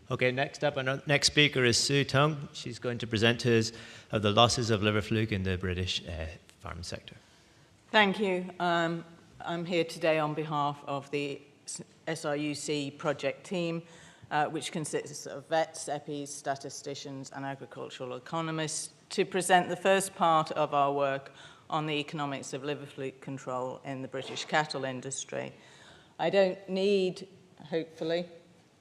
Okay, next up, our next speaker is Sue Tung. She's going to present to us of the losses of liver fluke in the British farm sector. Thank you. I'm here today on behalf of the SRUC project team, which consists of vets, EPIs, statisticians, and agricultural economists, to present the first part of our work on the economics of liver fluke control in the British cattle industry. I don't need, hopefully,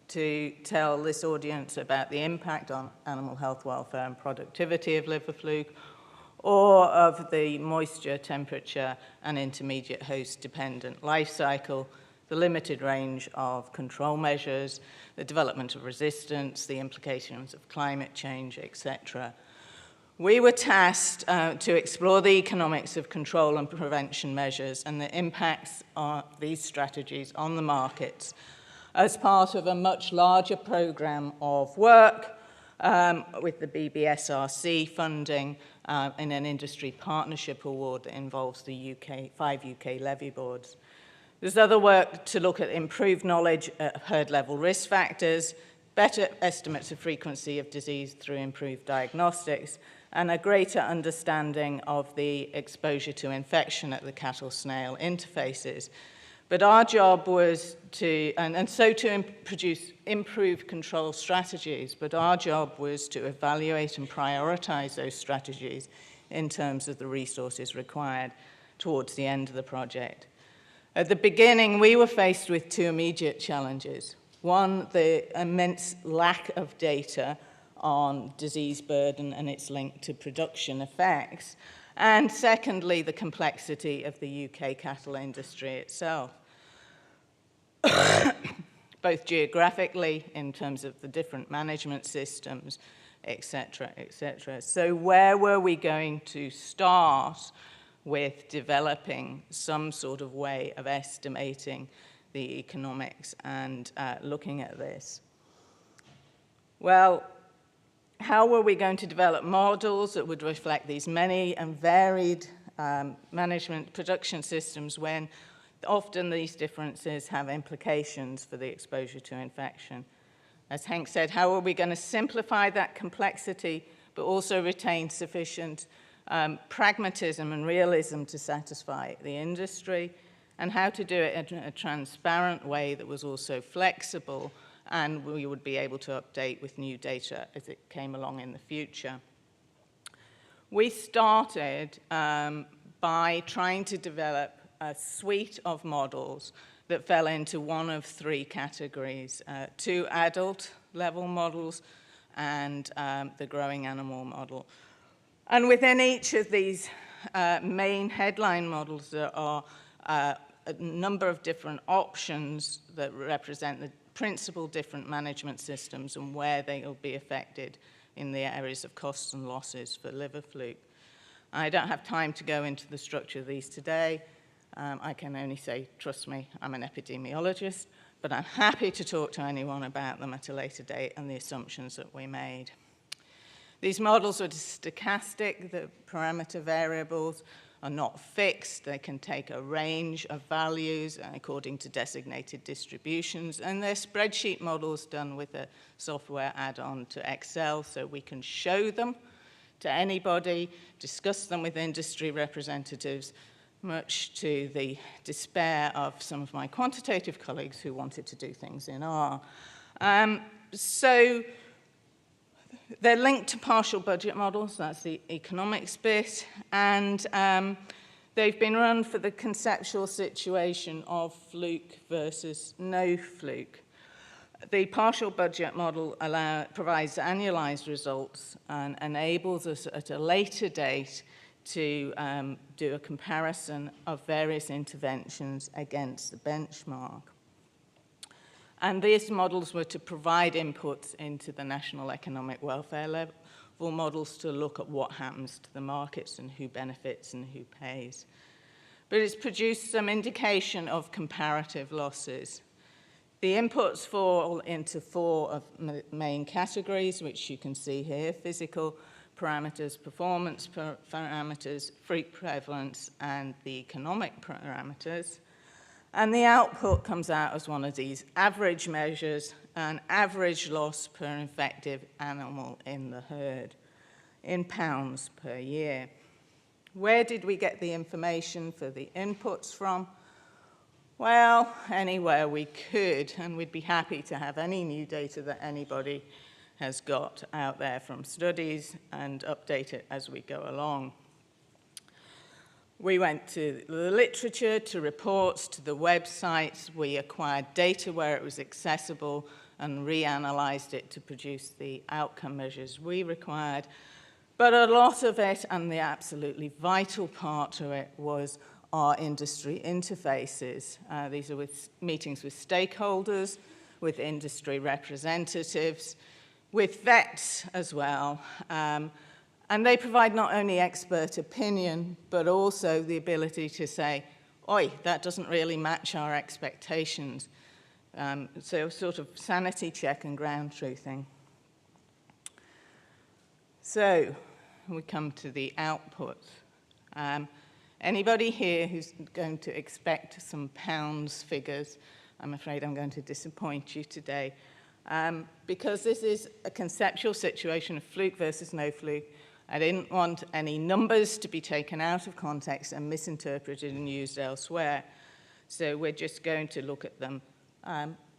to tell this audience about the impact on animal health, welfare, and productivity of liver fluke, or of the moisture, temperature, and intermediate host-dependent life cycle, the limited range of control measures, the development of resistance, the implications of climate change, etc. We were tasked to explore the economics of control and prevention measures and the impacts of these strategies on the markets as part of a much larger program of work with the BBSRC funding in an industry partnership award that involves the 5 UK levy boards. There's other work to look at improved knowledge of herd-level risk factors, better estimates of frequency of disease through improved diagnostics, and a greater understanding of the exposure to infection at the cattle-snail interfaces. But our job was to, produce improved control strategies, but our job was to evaluate and prioritize those strategies in terms of the resources required towards the end of the project. At the beginning, we were faced with two immediate challenges. One, the immense lack of data on disease burden and its link to production effects. And secondly, the complexity of the UK cattle industry itself, both geographically in terms of the different management systems, etc., etc. So where were we going to start with developing some sort of way of estimating the economics and looking at this? Well, how were we going to develop models that would reflect these many and varied management production systems when often these differences have implications for the exposure to infection? As Hank said, how are we going to simplify that complexity but also retain sufficient pragmatism and realism to satisfy the industry, and how to do it in a transparent way that was also flexible and we would be able to update with new data as it came along in the future. We started by trying to develop a suite of models that fell into one of three categories: 2 adult level models and the growing animal model. And within each of these main headline models, there are a number of different options that represent the principal different management systems and where they will be affected in the areas of costs and losses for liver fluke. I don't have time to go into the structure of these today. I can only say, trust me, I'm an epidemiologist, but I'm happy to talk to anyone about them at a later date and the assumptions that we made. These models are stochastic. The parameter variables are not fixed. They can take a range of values according to designated distributions, and they're spreadsheet models done with a software add-on to Excel, so we can show them to anybody, discuss them with industry representatives, much to the despair of some of my quantitative colleagues who wanted to do things in R. So they're linked to partial budget models, that's the economics bit, and they've been run for the conceptual situation of fluke versus no fluke. The partial budget model provides annualized results and enables us at a later date to do a comparison of various interventions against the benchmark. And these models were to provide inputs into the national economic welfare level models to look at what happens to the markets and who benefits and who pays. But it's produced some indication of comparative losses. The inputs fall into 4 of main categories, which you can see here: physical parameters, performance parameters, freak prevalence, and the economic parameters. And the output comes out as one of these average measures, an average loss per infected animal in the herd, in pounds per year. Where did we get the information for the inputs from? Well, anywhere we could, and we'd be happy to have any new data that anybody has got out there from studies and update it as we go along. We went to the literature, to reports, to the websites. We acquired data where it was accessible and reanalyzed it to produce the outcome measures we required. But a lot of it, and the absolutely vital part to it, was our industry interfaces. These are with meetings with stakeholders, with industry representatives, with vets as well. And they provide not only expert opinion, but also the ability to say, oi, that doesn't really match our expectations. So sort of sanity check and ground truthing. So we come to the outputs. Anybody here who's going to expect some pounds figures, I'm afraid I'm going to disappoint you today. Because this is a conceptual situation of fluke versus no fluke. I didn't want any numbers to be taken out of context and misinterpreted and used elsewhere. So we're just going to look at them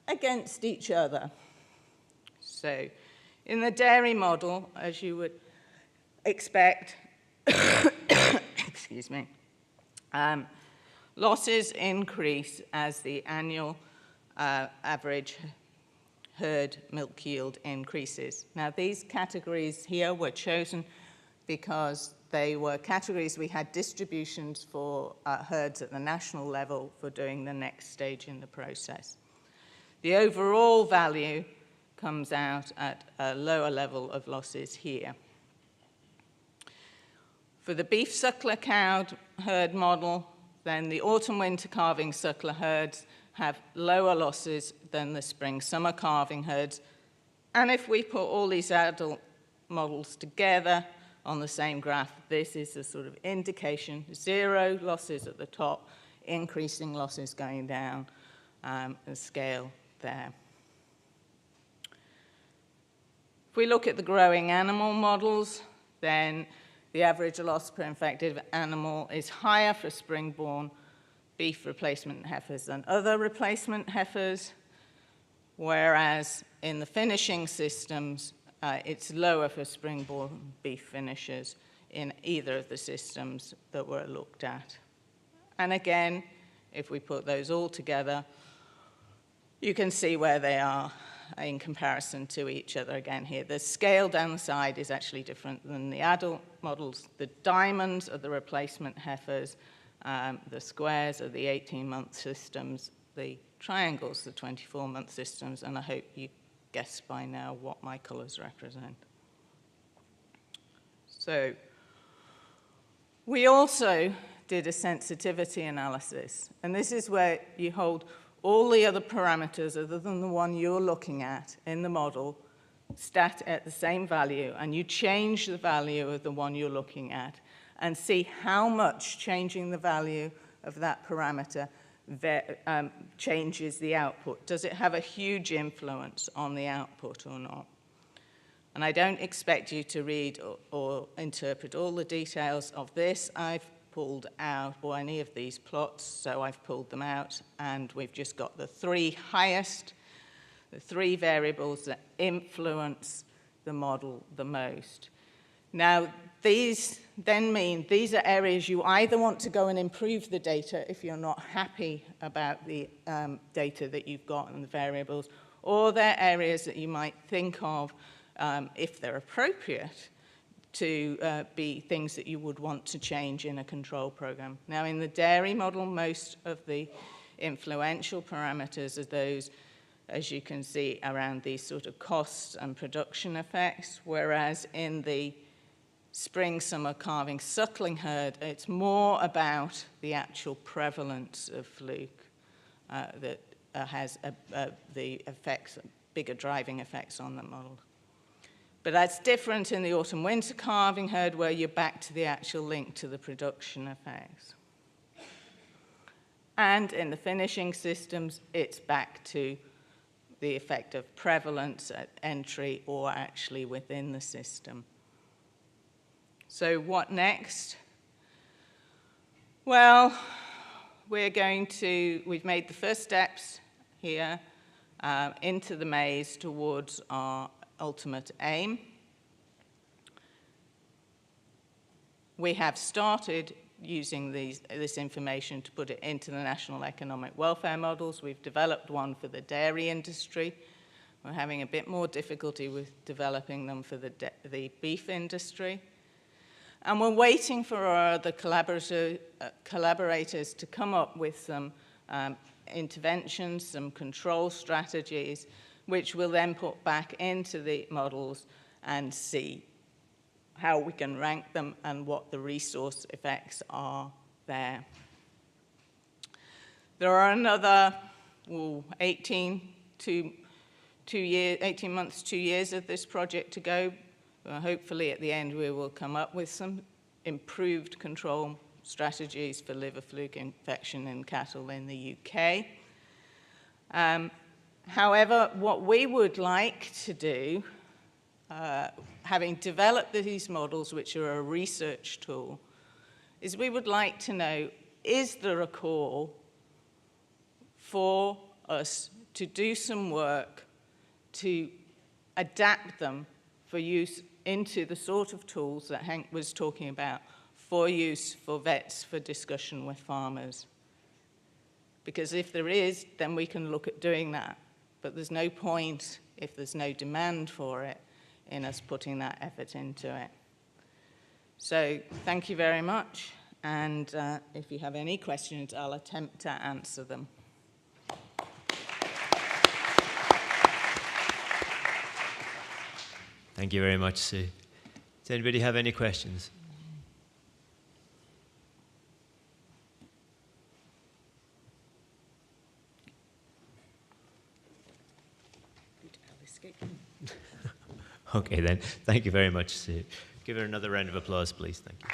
against each other. So in the dairy model, as you would expect, excuse me, losses increase as the annual average herd milk yield increases. Now, these categories here were chosen because they were categories we had distributions for herds at the national level for doing the next stage in the process. The overall value comes out at a lower level of losses here. For the beef suckler cow herd model, then the autumn-winter calving suckler herds have lower losses than the spring-summer calving herds. And if we put all these adult models together on the same graph, this is a sort of indication, 0 losses at the top, increasing losses going down the scale there. If we look at the growing animal models, then the average loss per infected animal is higher for spring-born beef replacement heifers than other replacement heifers, whereas in the finishing systems, it's lower for spring-born beef finishers in either of the systems that were looked at. And again, if we put those all together, you can see where they are in comparison to each other again here. The scale down the side is actually different than the adult models. The diamonds are the replacement heifers, the squares are the 18-month systems, the triangles, the 24-month systems, and I hope you guess by now what my colors represent. So we also did a sensitivity analysis, and this is where you hold all the other parameters other than the one you're looking at in the model stat at the same value, and you change the value of the one you're looking at and see how much changing the value of that parameter changes the output. Does it have a huge influence on the output or not? And I don't expect you to read or interpret all the details of this. I've pulled out, or any of these plots, so I've pulled them out, and we've just got the 3 highest, the 3 variables that influence the model the most. Now, these then mean these are areas you either want to go and improve the data if you're not happy about the data that you've got and the variables, or they're areas that you might think of, if they're appropriate, to be things that you would want to change in a control program. Now, in the dairy model, most of the influential parameters are those, as you can see, around these sort of costs and production effects, whereas in the spring-summer calving suckling herd, it's more about the actual prevalence of fluke that has the effects, bigger driving effects on the model. But that's different in the autumn-winter calving herd, where you're back to the actual link to the production effects. And in the finishing systems, it's back to the effect of prevalence at entry or actually within the system. So what next? Well, we've made the first steps here into the maze towards our ultimate aim. We have started using this information to put it into the national economic welfare models. We've developed one for the dairy industry. We're having a bit more difficulty with developing them for the beef industry. And we're waiting for our other collaborators to come up with some interventions, some control strategies, which we'll then put back into the models and see how we can rank them and what the resource effects are there. There are another 18 months, 2 years of this project to go. Hopefully at the end we will come up with some improved control strategies for liver fluke infection in cattle in the UK. However, what we would like to do, having developed these models, which are a research tool, is we would like to know, is there a call for us to do some work to adapt them for use into the sort of tools that Hank was talking about for use for vets for discussion with farmers? Because if there is, then we can look at doing that. But there's no point, if there's no demand for it, in us putting that effort into it. So thank you very much. And if you have any questions, I'll attempt to answer them. Thank you very much, Sue. Does anybody have any questions? Okay then, thank you very much, Sue. Give her another round of applause, please. Thank you.